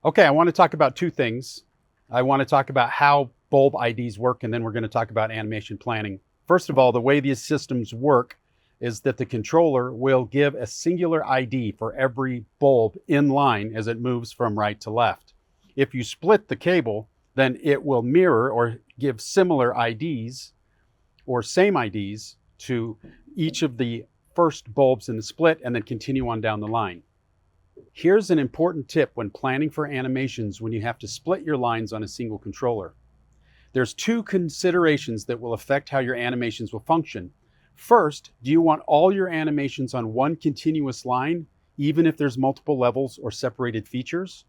Okay, I want to talk about two things. I want to talk about how bulb IDs work, and then we're going to talk about animation planning. First of all, the way these systems work is that the controller will give a singular ID for every bulb in line as it moves from right to left. If you split the cable, then it will mirror or give similar IDs or same IDs to each of the first bulbs in the split and then continue on down the line. Here's an important tip when planning for animations when you have to split your lines on a single controller. There's two considerations that will affect how your animations will function. First, do you want all your animations on one continuous line, even if there's multiple levels or separated features?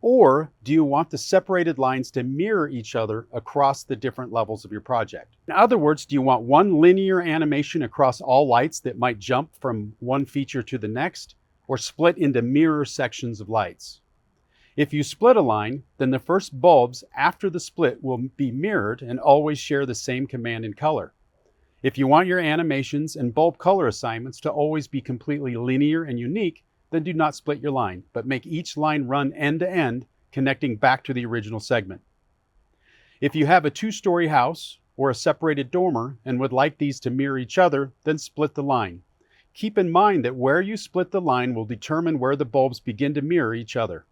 Or do you want the separated lines to mirror each other across the different levels of your project? In other words, do you want one linear animation across all lights that might jump from one feature to the next, or split into mirror sections of lights? If you split a line, then the first bulbs after the split will be mirrored and always share the same command and color. If you want your animations and bulb color assignments to always be completely linear and unique, then do not split your line, but make each line run end to end, connecting back to the original segment. If you have a two-story house or a separated dormer and would like these to mirror each other, then split the line. Keep in mind that where you split the line will determine where the bulbs begin to mirror each other.